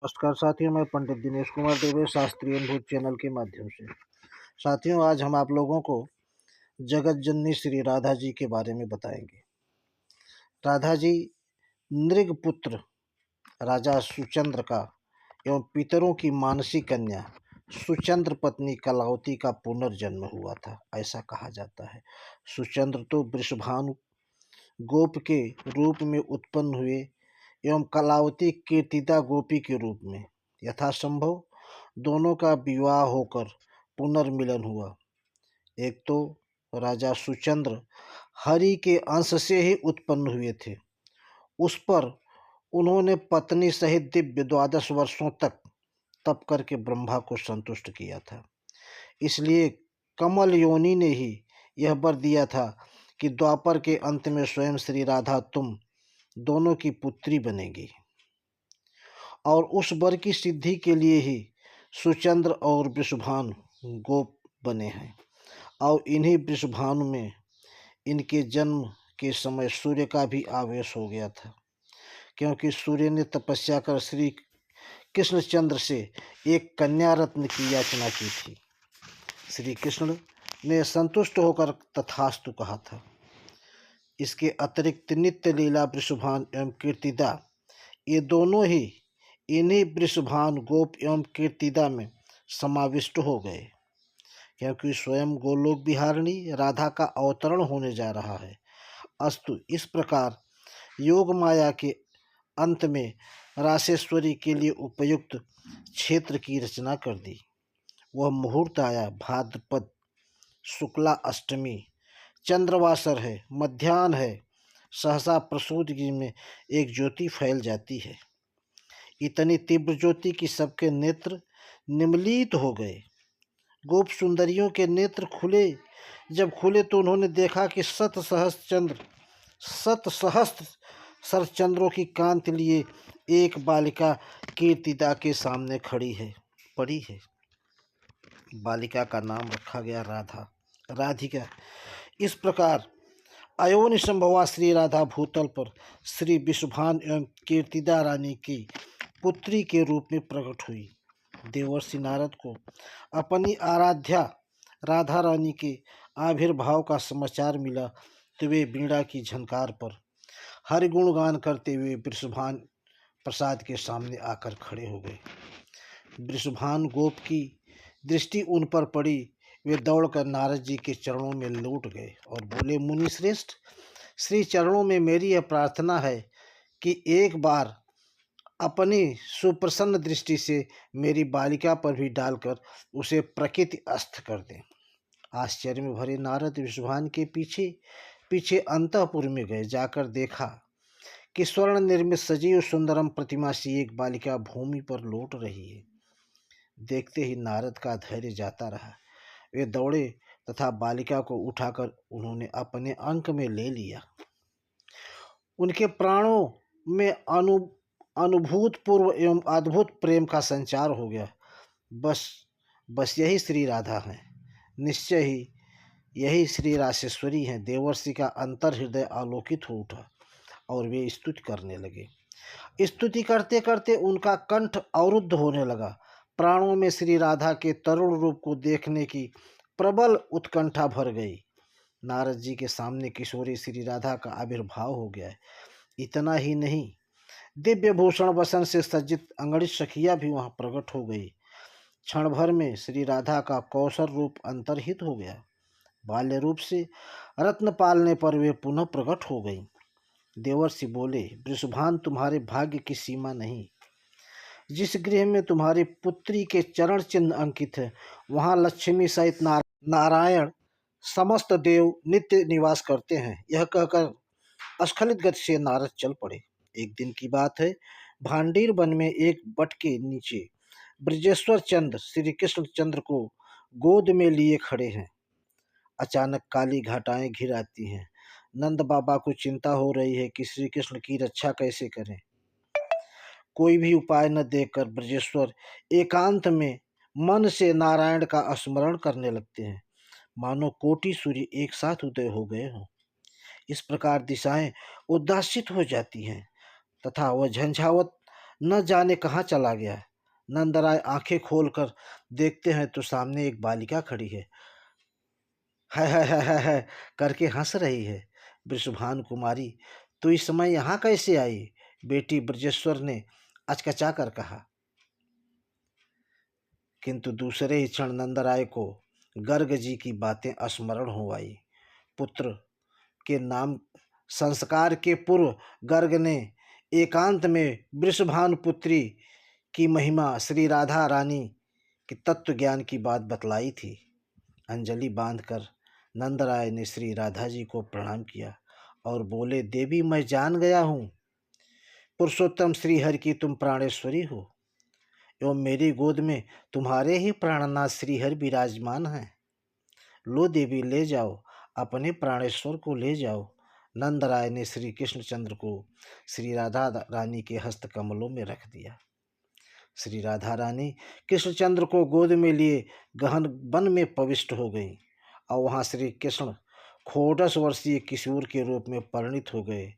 नमस्कार साथियों, मैं पंडित दिनेश कुमार दुबे शास्त्रीय अनुभूत चैनल के माध्यम से। साथियों, आज हम आप लोगों को जगत जननी श्री राधा जी के बारे में बताएंगे। राधा जी नृगपुत्र राजा सुचंद्र का एवं पितरों की मानसी कन्या सुचंद्र पत्नी कलावती का पुनर्जन्म हुआ था, ऐसा कहा जाता है। सुचंद्र तो वृषभानु गोप के रूप में उत्पन्न हुए एवं कलावती कीर्तिदा गोपी के रूप में। यथासंभव दोनों का विवाह होकर पुनर्मिलन हुआ। एक तो राजा सुचंद्र हरि के अंश से ही उत्पन्न हुए थे। उस पर उन्होंने पत्नी सहित दिव्य 12 वर्षों तक तप करके ब्रह्मा को संतुष्ट किया था। इसलिए कमल योनि ने ही यह वर दिया था कि द्वापर के अंत में स्वयं श्री राधा तुम दोनों की पुत्री बनेगी। और उस वर की सिद्धि के लिए ही सुचंद्र और वृषभानु गोप बने हैं। और इन्हीं वृषभानु में इनके जन्म के समय सूर्य का भी आवेश हो गया था, क्योंकि सूर्य ने तपस्या कर श्री कृष्णचंद्र से एक कन्या रत्न की याचना की थी। श्री कृष्ण ने संतुष्ट होकर तथास्तु कहा था। इसके अतिरिक्त नित्य लीला वृषभान एवं कीर्तिदा, ये दोनों ही इन्हीं वृषभान गोप एवं कीर्तिदा में समाविष्ट हो गए, क्योंकि स्वयं गोलोक विहारिणी राधा का अवतरण होने जा रहा है। अस्तु, इस प्रकार योग माया के अंत में रासेश्वरी के लिए उपयुक्त क्षेत्र की रचना कर दी। वह मुहूर्त आया भाद्रपद शुक्ला अष्टमी, चंद्रवासर है, मध्याह्न है। सहसा प्रसूति में एक ज्योति फैल जाती है, इतनी तीव्र ज्योति कि सबके नेत्र निमलित हो गए। गोप सुंदरियों के नेत्र खुले। जब खुले तो उन्होंने देखा कि शत सहस्त्र सरचंद्रों की कांति लिए एक बालिका कीर्तिदा के सामने पड़ी है। बालिका का नाम रखा गया राधिका। इस प्रकार अयोनि संभवा श्री राधा भूतल पर श्री विश्वभान एवं कीर्तिदा रानी की पुत्री के रूप में प्रकट हुई। देवर्षि नारद को अपनी आराध्या राधा रानी के आविर्भाव का समाचार मिला तो वे वीणा की झनकार पर हरिगुण गान करते हुए वृषभान प्रसाद के सामने आकर खड़े हो गए। वृषभान गोप की दृष्टि उन पर पड़ी। वे दौड़कर नारद जी के चरणों में लौट गए और बोले, मुनि श्रेष्ठ, श्री चरणों में मेरी यह प्रार्थना है कि एक बार अपनी सुप्रसन्न दृष्टि से मेरी बालिका पर भी डालकर उसे प्रकृति अस्थ कर दें। आश्चर्य में भरे नारद विश्वभान के पीछे पीछे अंतःपुर में गए। जाकर देखा कि स्वर्ण निर्मित सजीव सुंदरम प्रतिमा सी एक बालिका भूमि पर लौट रही है। देखते ही नारद का धैर्य जाता रहा। वे दौड़े तथा बालिका को उठाकर उन्होंने अपने अंक में ले लिया। उनके प्राणों में अनुभूतपूर्व एवं अद्भुत प्रेम का संचार हो गया। बस यही श्री राधा हैं, निश्चय ही यही श्री रासेश्वरी हैं। देवर्षि का अंतर हृदय आलोकित हो उठा और वे स्तुति करने लगे। स्तुति करते करते उनका कंठ अवरुद्ध होने लगा। प्राणों में श्री राधा के तरुण रूप को देखने की प्रबल उत्कंठा भर गई। नारद जी के सामने किशोरी श्री राधा का आविर्भाव हो गया है। इतना ही नहीं, दिव्य भूषण वसन से सज्जित अंगड़ित सखिया भी वहां प्रकट हो गई। क्षण भर में श्री राधा का कौशल रूप अंतर्हित हो गया। बाल्य रूप से रत्न पालने पर वे पुनः प्रकट हो गई। देवर्षि बोले, वृषभान, तुम्हारे भाग्य की सीमा नहीं। जिस गृह में तुम्हारी पुत्री के चरण चिन्ह अंकित है, वहां लक्ष्मी सहित नारायण समस्त देव नित्य निवास करते हैं। यह कहकर स्खलित गति से नारद चल पड़े। एक दिन की बात है, भांडीर वन में एक बट के नीचे ब्रजेश्वर चंद्र श्री कृष्ण चंद्र को गोद में लिए खड़े हैं। अचानक काली घटाएं घिर आती हैं। नंद बाबा को चिंता हो रही है कि श्री कृष्ण की रक्षा कैसे करें। कोई भी उपाय न देखकर ब्रजेश्वर एकांत में मन से नारायण का स्मरण करने लगते हैं, मानो कोटि सूर्य एक साथ उदय हो गए हों। इस प्रकार दिशाएं उदासित हो जाती हैं तथा वह झंझावत न जाने कहाँ चला गया। नंदराय आंखें खोलकर देखते हैं तो सामने एक बालिका खड़ी है। है करके हंस रही है। वृषभानु कुमारी, तू इस समय यहाँ कैसे आई? बेटी ब्रजेश्वर ने अचकचा कर कहा। किंतु दूसरे ही क्षण नंदराय को गर्ग जी की बातें स्मरण हो आई। पुत्र के नाम संस्कार के पूर्व गर्ग ने एकांत में वृषभानु पुत्री की महिमा श्री राधा रानी के तत्व ज्ञान की बात बतलाई थी। अंजलि बांधकर नंदराय ने श्री राधा जी को प्रणाम किया और बोले, देवी मैं जान गया हूँ पुरुषोत्तम श्री हरि की तुम प्राणेश्वरी हो एवं मेरी गोद में तुम्हारे ही प्राणनाथ श्री हरि विराजमान हैं। लो देवी, ले जाओ, अपने प्राणेश्वर को ले जाओ। नंदराय ने श्री कृष्णचंद्र को श्री राधा रानी के हस्त कमलों में रख दिया। श्री राधा रानी कृष्णचंद्र को गोद में लिए गहन वन में प्रविष्ट हो गई और वहाँ श्री कृष्ण 14 वर्षीय किशोर के रूप में परिणित हो गए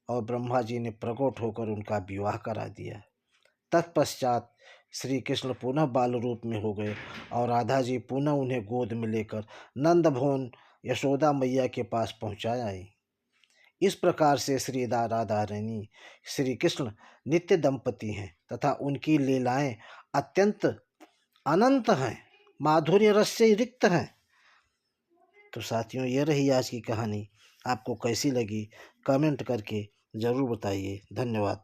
और ब्रह्मा जी ने प्रकट होकर उनका विवाह करा दिया। तत्पश्चात श्री कृष्ण पुनः बाल रूप में हो गए और राधा जी पुनः उन्हें गोद में लेकर नंद भवन यशोदा मैया के पास पहुँचा आई। इस प्रकार से श्री राधा रानी श्री कृष्ण नित्य दंपति हैं तथा उनकी लीलाएं अत्यंत अनंत हैं, माधुर्य रस से रिक्त हैं। तो साथियों, ये रही आज की कहानी। आपको कैसी लगी कमेंट करके ज़रूर बताइए। धन्यवाद।